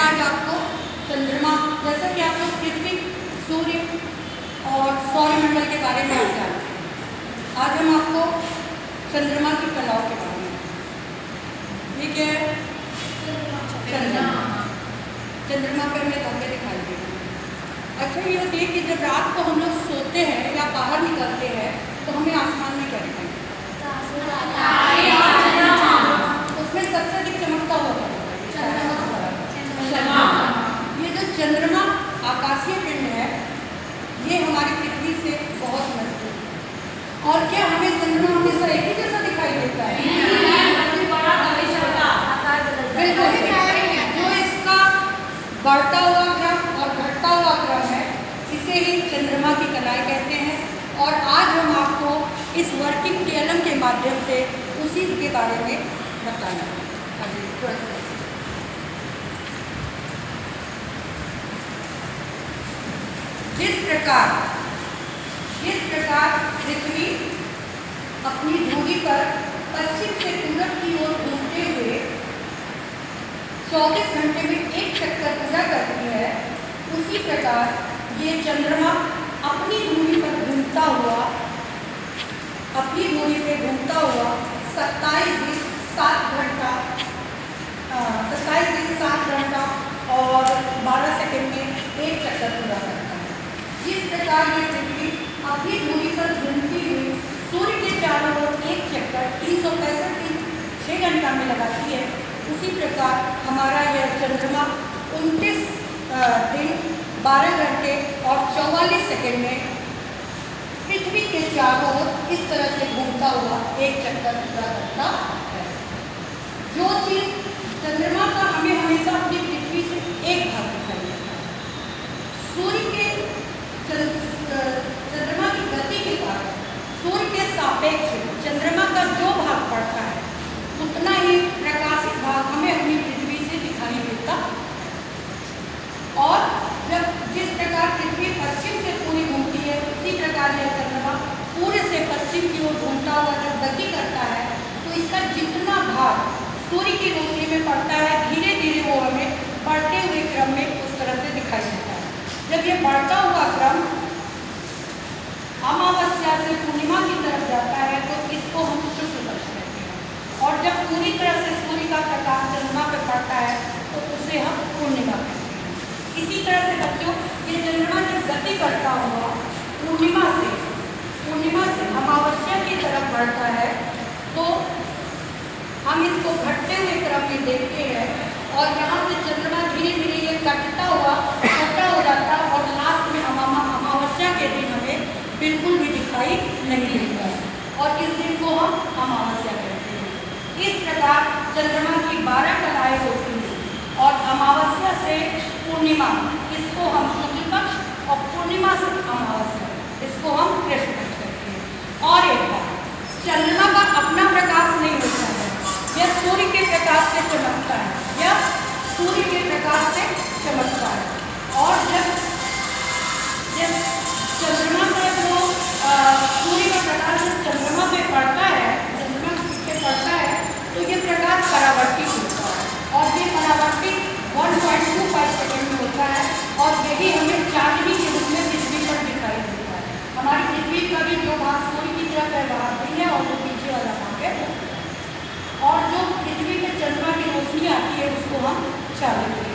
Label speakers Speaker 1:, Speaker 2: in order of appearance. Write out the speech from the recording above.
Speaker 1: आज आपको चंद्रमा, जैसा कि आप लोग पृथ्वी, सूर्य और सौरमंडल के बारे में जानते हैं, आज हम आपको चंद्रमा की कलाओं के बारे में। ये क्या है? चंद्रमा। चंद्रमा पर हमें धब्बे दिखाई देंगे। अच्छा, ये होती है कि जब रात को हम लोग सोते हैं या बाहर निकलते हैं तो हमें आसमान में क्या दिखाई देता है? उसमें सबसे अधिक चमकता हुआ ये जो चंद्रमा आकाशीय पिंड है, ये हमारी पृथ्वी से बहुत नजदीक है। और क्या हमें चंद्रमा हमेशा एक ही जैसा दिखाई देता है? बिल्कुल। जो इसका बढ़ता हुआ क्रम और घटता हुआ क्रम है, इसे ही चंद्रमा की कलाएं कहते हैं। और आज हम आपको इस वर्किंग थियरम के माध्यम से उसी के बारे में बताएंगे। जिस प्रकार पृथ्वी अपनी धुरी पर पश्चिम से पूरब की ओर घूमते हुए 24 घंटे में एक चक्कर पूरा करती है, उसी प्रकार ये चंद्रमा अपनी धुरी पर घूमता हुआ 27 दिन 7 घंटा और 12 सेकंड में एक चक्कर पूरा करता है। जिस प्रकार ये पृथ्वी अपनी धुरी पर घूमती हुई सूर्य के चारों ओर एक चक्कर 365 दिन 6 घंटा में लगाती है, उसी प्रकार हमारा यह चंद्रमा 29 दिन 12 घंटे और 44 सेकंड में पृथ्वी के चारों ओर इस तरह से घूमता हुआ एक चक्कर पूरा करता है। जो चीज चंद्रमा का हमें हमेशा अपनी पृथ्वी से एक भाग दिखाई देता है, सूर्य के चंद्रमा की गति के कारण सूर्य के सापेक्ष चंद्रमा का जो भाग पड़ता है, उतना ही प्रकाशित भाग हमें अपनी पृथ्वी से दिखाई देता है। और जब जिस प्रकार पृथ्वी पश्चिम से पूरी घूमती है, उसी प्रकार यह चंद्रमा पूरे से पश्चिम की ओर घूमता हुआ जब गति करता है, तो इसका जितना भाग सूर्य की रोशनी में पड़ता है, धीरे धीरे वो हमें बढ़ते हुए क्रम में उस तरह से दिखाई देता है। जब ये बढ़ता हुआ क्रम अमावस्या से पूर्णिमा की तरफ जाता है, तो इसको हम शुक्ल पक्ष कहते हैं। और जब पूरी तरह से सूर्य का प्रकाश चंद्रमा पर पड़ता है, तो उसे हम पूर्णिमा कहते हैं। इसी तरह से बच्चों, ये चंद्रमा जब गति करता हुआ पूर्णिमा से अमावस्या की तरफ बढ़ता है, तो हम इसको घटते हुए क्रम में देखते हैं। और यहाँ से चंद्रमा धीरे धीरे ये कटता हुआ छोटा हो जाता है और लास्ट में अमावस्या के दिन हमें बिल्कुल भी दिखाई नहीं देता है, और इस दिन को हम अमावस्या कहते हैं। इस प्रकार चंद्रमा की 12 कलाएं होती हैं। और अमावस्या से पूर्णिमा, इसको हम शुक्ल पक्ष, और पूर्णिमा से अमावस्या, इसको हम कृष्ण पक्ष कहते हैं। और एक बात, चंद्रमा का अपना प्रकाश नहीं होता है, यह सूर्य के प्रकाश से चमकता है, यह सूर्य के प्रकाश से चमकता है। और जब चंद्रमा का जो सूर्य का प्रकाश चंद्रमा पे पड़ता है, चंद्रमा पे पड़ता है, तो ये प्रकाश परावर्तित होता है। और ये परावर्तित 1.25 सेकेंड में होता है, और यही हमें चांदनी के रूप में पृथ्वी पर दिखाई देता है। हमारी पृथ्वी का भी जो भाग सूर्य की तरफ है वहाँ नहीं है, और जो पीछे वाला भाग है, और जो पृथ्वी पे चंद्रमा की रोशनी आती है उसको हम चांदनी